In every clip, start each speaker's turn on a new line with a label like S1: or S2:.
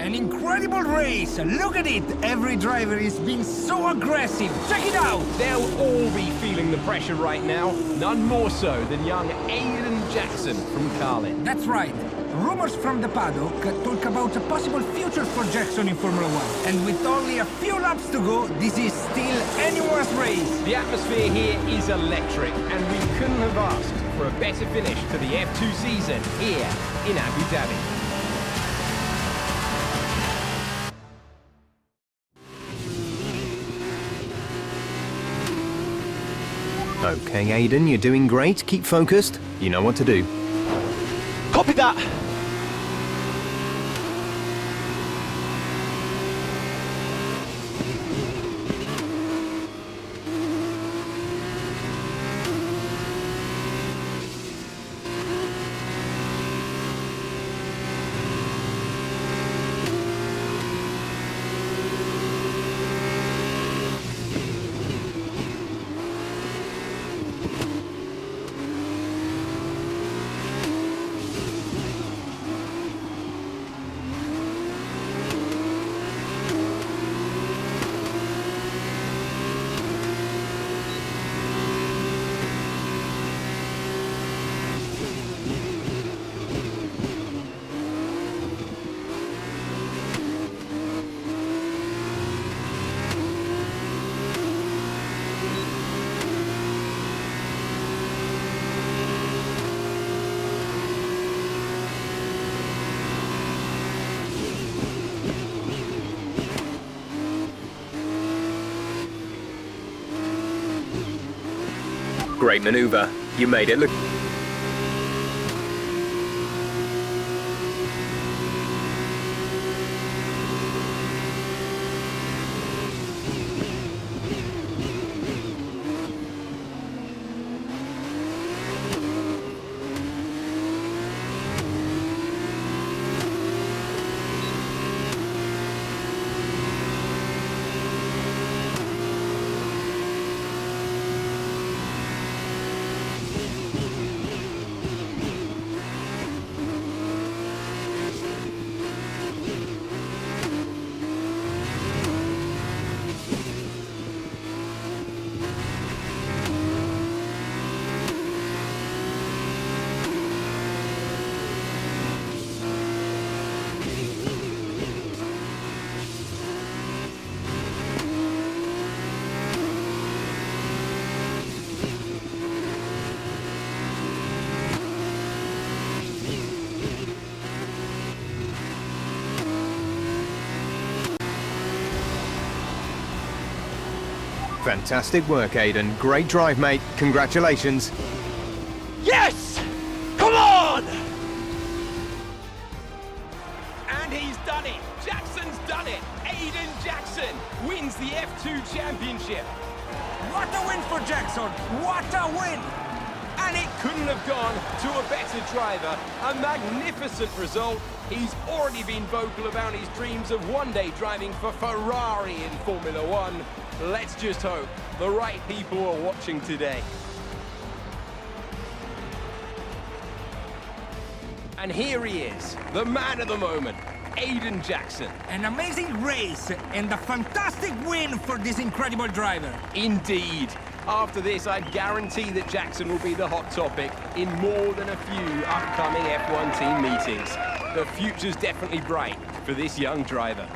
S1: An incredible race! Look at it! Every driver is being so aggressive! Check it out!
S2: They'll all be feeling the pressure right now. None more so than young Aiden Jackson from Carlin.
S1: That's right. Rumors from the paddock talk about a possible future for Jackson in Formula 1. And with only a few laps to go, this is still anyone's race.
S2: The atmosphere here is electric, and we couldn't have asked for a better finish to the F2 season here in Abu Dhabi.
S3: Okay, Aiden, you're doing great. Keep focused. You know what to do.
S4: Copy that!
S3: Great maneuver. You made it look... Fantastic work, Aiden. Great drive, mate. Congratulations.
S4: Yes! Come on!
S2: And he's done it! Jackson's done it! Aiden Jackson wins the F2 Championship!
S1: What a win for Jackson! What a win!
S2: And it couldn't have gone to a better driver. A magnificent result. He's already been vocal about his dreams of one day driving for Ferrari in Formula 1. Let's just hope the right people are watching today. And here he is, the man of the moment, Aiden Jackson.
S1: An amazing race and a fantastic win for this incredible driver.
S2: Indeed. After this, I guarantee that Jackson will be the hot topic in more than a few upcoming F1 team meetings. The future's definitely bright for this young driver.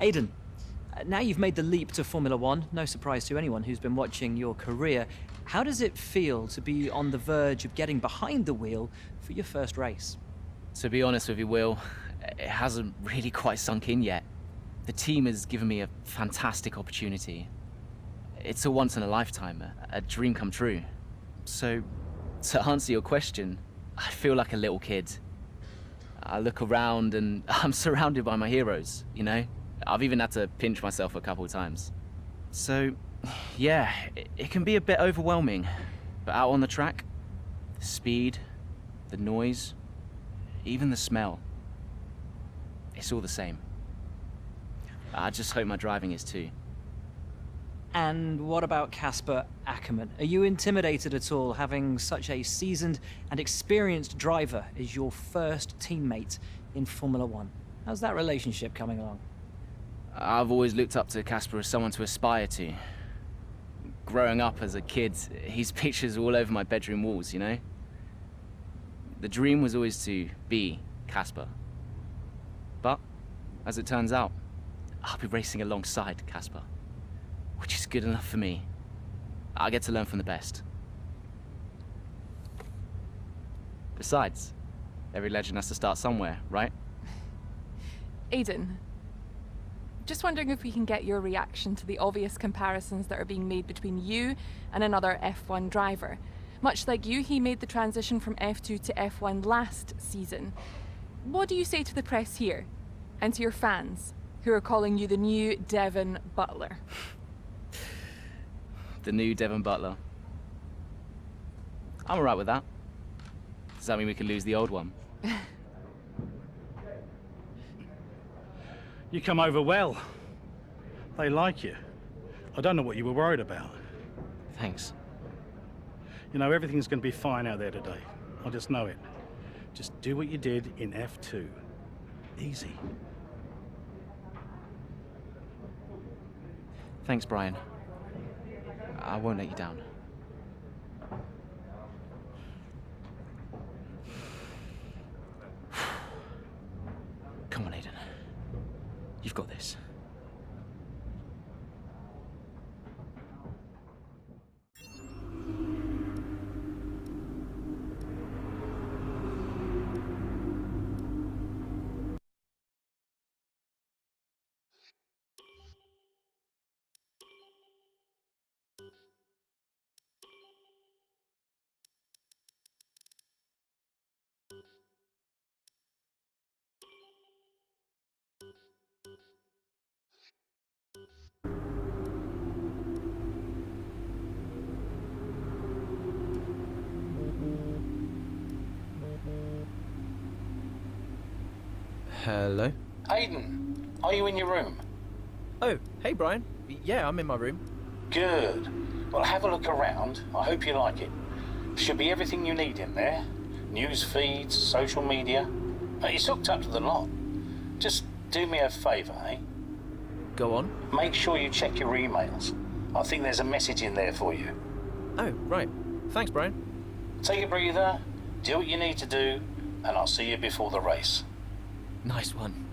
S5: Aiden, now you've made the leap to Formula 1, no surprise to anyone who's been watching your career. How does it feel to be on the verge of getting behind the wheel for your first race?
S6: To be honest with you, Will, it hasn't really quite sunk in yet. The team has given me a fantastic opportunity. It's a once in a lifetime, a dream come true. So, to answer your question, I feel like a little kid. I look around and I'm surrounded by my heroes, you know? I've even had to pinch myself a couple of times. So, yeah, it can be a bit overwhelming. But out on the track, the speed, the noise, even the smell, it's all the same. I just hope my driving is too.
S5: And what about Casper Ackerman? Are you intimidated at all having such a seasoned and experienced driver as your first teammate in Formula One? How's that relationship coming along?
S6: I've always looked up to Casper as someone to aspire to. Growing up as a kid, his pictures all over my bedroom walls, you know? The dream was always to be Casper. But, as it turns out, I'll be racing alongside Casper, which is good enough for me. I get to learn from the best. Besides, every legend has to start somewhere, right?
S7: Aiden, just wondering if we can get your reaction to the obvious comparisons that are being made between you and another F1 driver. Much like you, he made the transition from F2 to F1 last season. What do you say to the press here, and to your fans, who are calling you the new Devon Butler?
S6: The new Devon Butler. I'm alright with that. Does that mean we could lose the old one?
S8: You come over well. They like you. I don't know what you were worried about.
S6: Thanks.
S8: You know, everything's going to be fine out there today. I just know it. Just do what you did in F2. Easy.
S6: Thanks, Brian. I won't let you down. Come on, Aiden. You've got this.
S3: Hello?
S9: Aiden, are you in your room?
S3: Oh, hey Brian. Yeah, I'm in my room.
S9: Good. Well, have a look around. I hope you like it. Should be everything you need in there. News feeds, social media. It's hooked up to the lot. Just do me a favour, eh?
S3: Go on.
S9: Make sure you check your emails. I think there's a message in there for you.
S3: Oh, right. Thanks, Brian.
S9: Take a breather, do what you need to do, and I'll see you before the race.
S3: Nice one.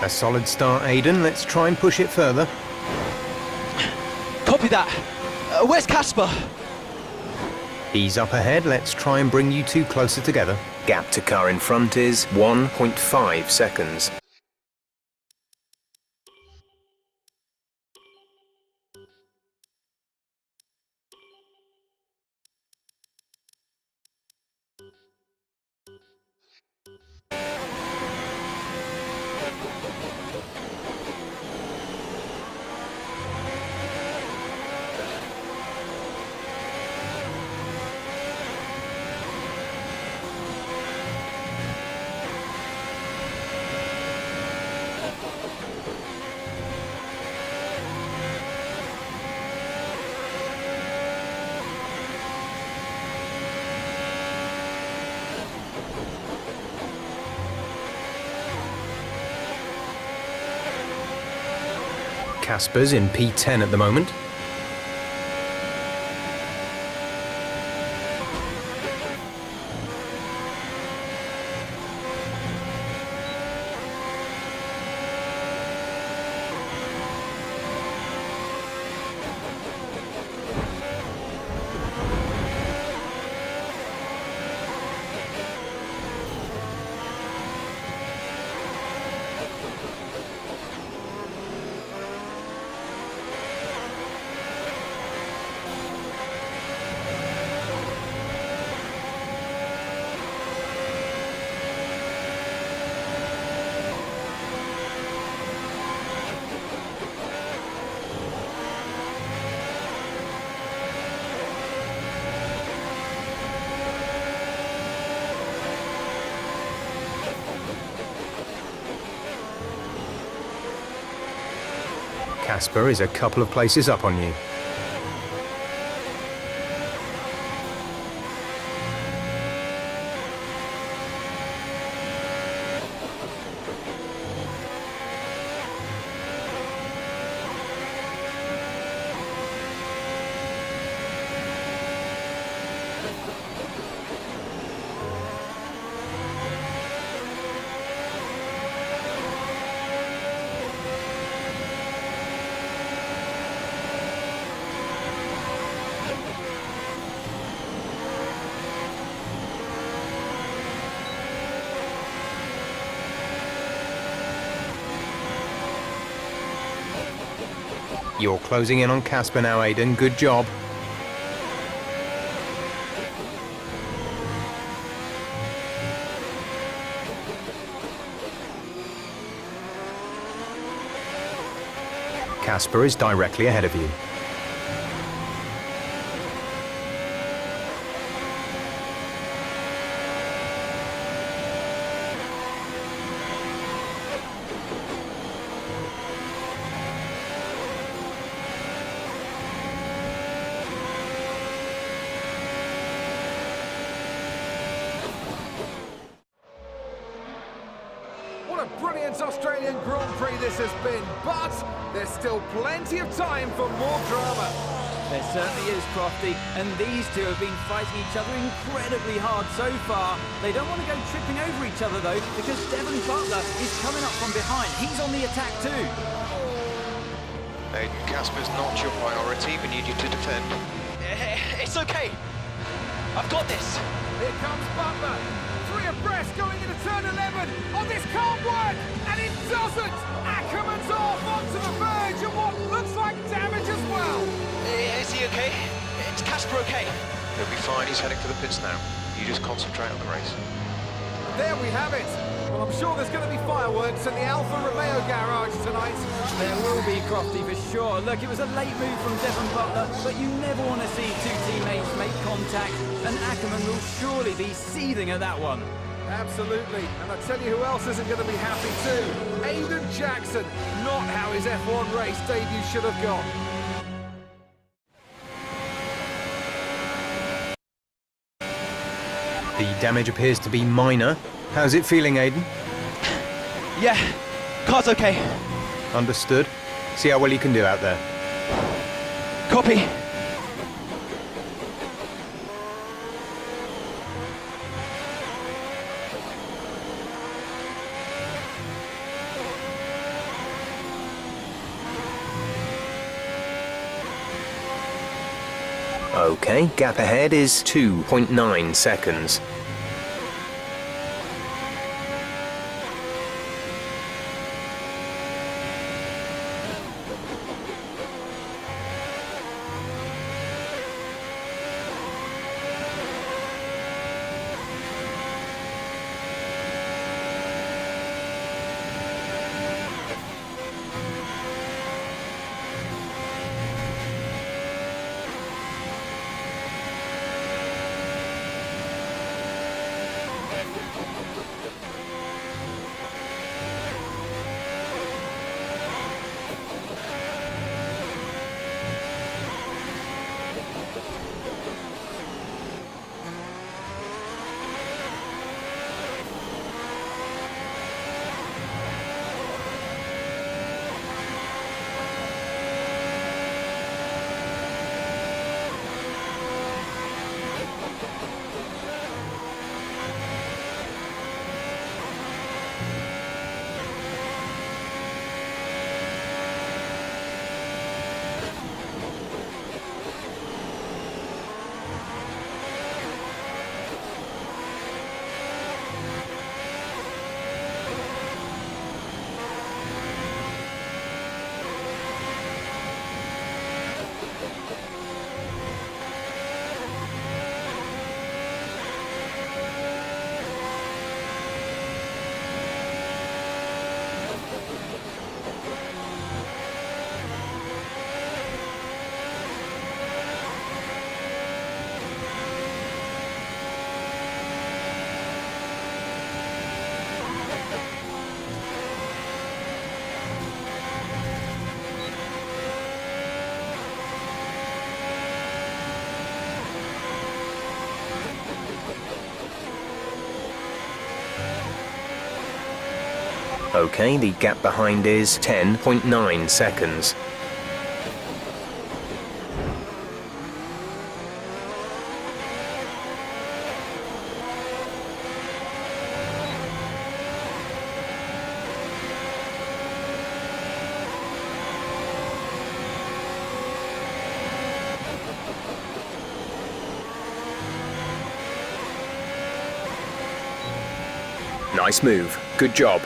S3: A solid start, Aiden. Let's try and push it further.
S4: Copy that. Where's Casper?
S3: He's up ahead. Let's try and bring you two closer together. Gap to car in front is 1.5 seconds. Casper's in P10 at the moment. Casper is a couple of places up on you. You're closing in on Casper now, Aiden. Good job. Casper is directly ahead of you.
S2: What a brilliant Australian Grand Prix this has been, but there's still plenty of time for more drama.
S10: There certainly is, Crofty, and these two have been fighting each other incredibly hard so far. They don't want to go tripping over each other, though, because Devon Butler is coming up from behind. He's on the attack, too.
S11: Aiden, Casper's not your priority. We need you to defend.
S4: It's okay. I've got this.
S2: Here comes Butler. 3 abreast going into turn 11. Oh, this can't work! And it doesn't! Ackerman's off onto the verge of what looks like damage as well.
S4: Is he okay? Is Casper okay?
S11: He'll be fine. He's heading for the pits now. You just concentrate on the race.
S2: There we have it. Well, I'm sure there's going to be fireworks at the Alfa Romeo garage tonight.
S10: There will be, Crofty, for sure. Look, it was a late move from Devon Butler, but you never want to see two teammates make contact, and Ackerman will surely be seething at that one.
S2: Absolutely. And I tell you who else isn't going to be happy too. Aiden Jackson. Not how his F1 race debut should have gone.
S3: The damage appears to be minor. How's it feeling, Aiden?
S4: Yeah, car's okay.
S3: Understood. See how well you can do out there.
S4: Copy.
S3: Okay, gap ahead is 2.9 seconds. Okay, the gap behind is 10.9 seconds. Nice move. Good job.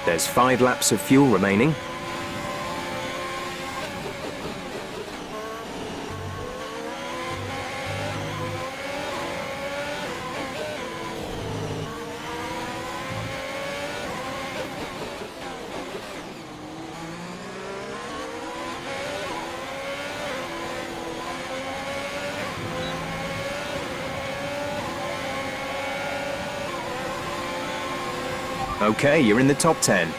S3: There's 5 laps of fuel remaining. Okay, you're in the top 10.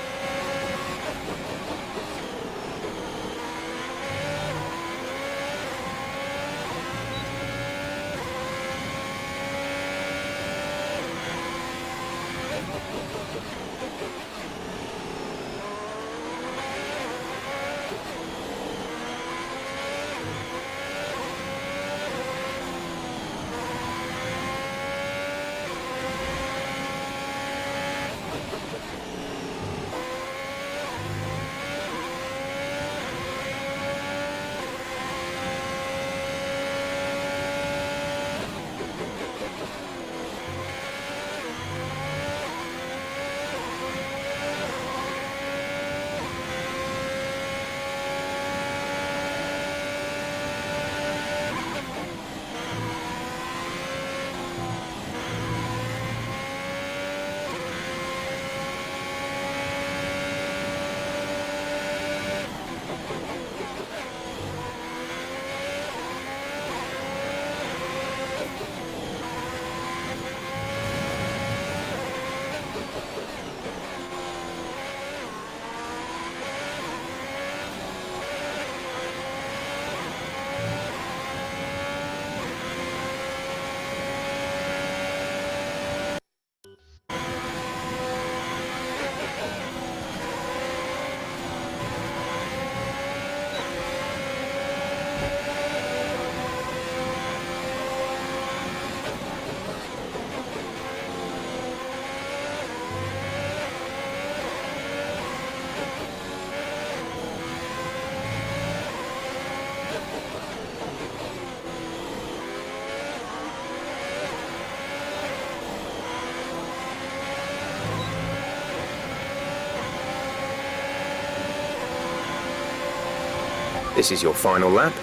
S3: This is your final lap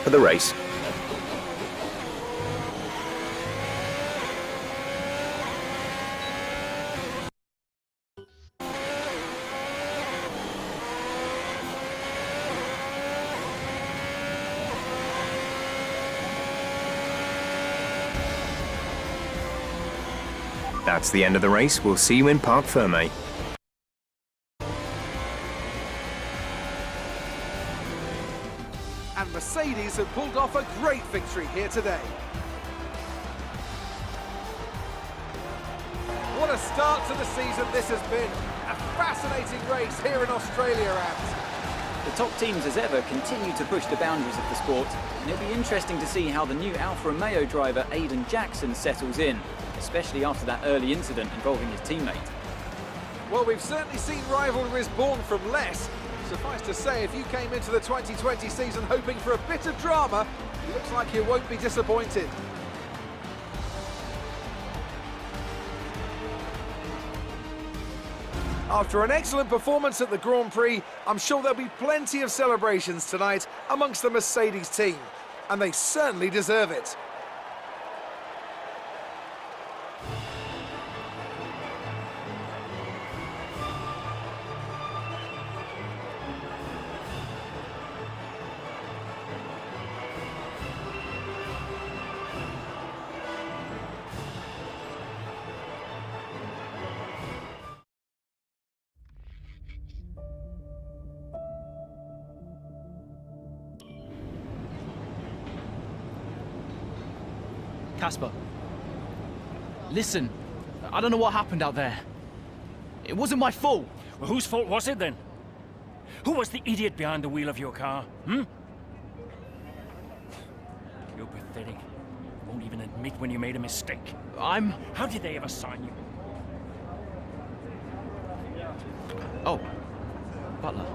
S3: of the race. That's the end of the race. We'll see you in Parc Fermé.
S12: And Mercedes have pulled off a great victory here today. What a start to the season this has been. A fascinating race here in Australia, Ant.
S10: The top teams as ever continue to push the boundaries of the sport, and it'll be interesting to see how the new Alfa Romeo driver Aiden Jackson settles in, especially after that early incident involving his teammate.
S12: Well, we've certainly seen rivalries born from less. Suffice to say, if you came into the 2020 season hoping for a bit of drama, it looks like you won't be disappointed. After an excellent performance at the Grand Prix, I'm sure there'll be plenty of celebrations tonight amongst the Mercedes team. And they certainly deserve it.
S6: Casper, listen, I don't know what happened out there. It wasn't my fault.
S13: Well, whose fault was it then? Who was the idiot behind the wheel of your car, hmm? You're pathetic. You won't even admit when you made a mistake. How did they ever sign you?
S6: Oh, Butler.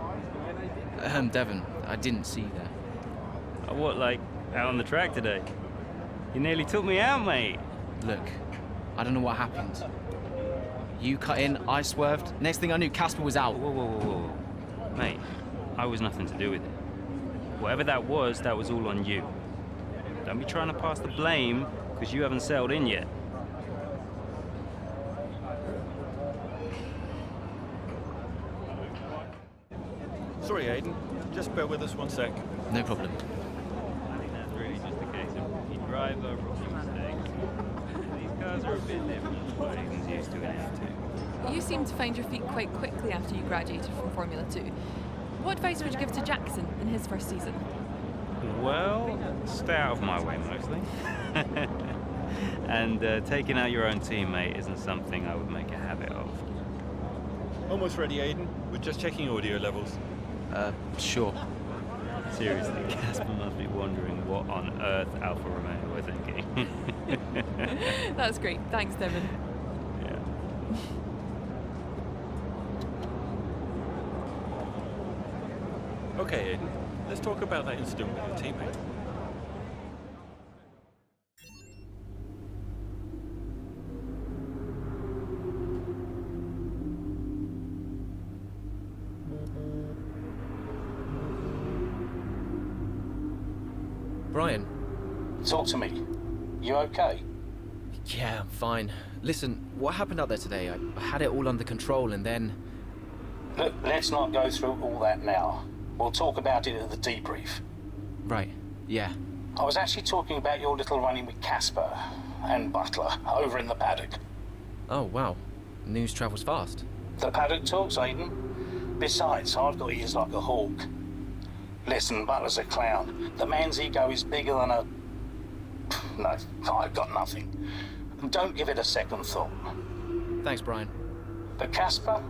S6: Devon, I didn't see you there.
S14: What, like, out on the track today? You nearly took me out, mate.
S6: Look, I don't know what happened. You cut in, I swerved. Next thing I knew, Casper was out.
S14: Whoa. Mate, I was nothing to do with it. Whatever that was all on you. Don't be trying to pass the blame, because you haven't settled in yet.
S15: Sorry, Aiden. Just bear with us one sec.
S6: No problem.
S14: I think that's really just a case of rookie driver, rookie mistakes. These cars are a bit different from what Aiden's used to in F2.
S7: You seem to find your feet quite quickly after you graduated from Formula 2. What advice would you give to Jackson in his first season?
S14: Well, stay out of my way mostly. And taking out your own teammate isn't something I would make a habit of.
S15: Almost ready, Aiden. We're just checking audio levels.
S6: Sure.
S14: Seriously, Casper must be wondering what on earth Alfa Romeo were thinking.
S7: That's great. Thanks, Devon.
S14: Yeah.
S15: Okay, Aiden. Let's talk about that incident with your teammate.
S6: Brian.
S9: Talk to me. You okay?
S6: Yeah, I'm fine. Listen, what happened out there today? I had it all under control and then...
S9: Look, let's not go through all that now. We'll talk about it at the debrief.
S6: Right, yeah.
S9: I was actually talking about your little run-in with Casper and Butler over in the paddock.
S6: Oh, wow. News travels fast.
S9: The paddock talks, Aiden. Besides, I've got ears like a hawk. Listen, Butler's a clown. The man's ego is bigger than a... No, I've got nothing. Don't give it a second thought.
S6: Thanks, Brian.
S9: But Casper?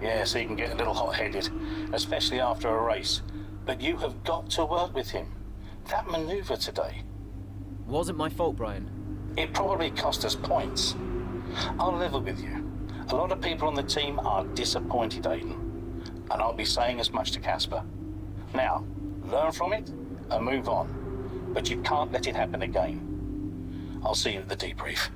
S9: Yes, he can get a little hot-headed, especially after a race. But you have got to work with him. That maneuver today...
S6: Wasn't my fault, Brian.
S9: It probably cost us points. I'll level with you. A lot of people on the team are disappointed, Aiden. And I'll be saying as much to Casper. Now, learn from it and move on. But you can't let it happen again. I'll see you at the debrief.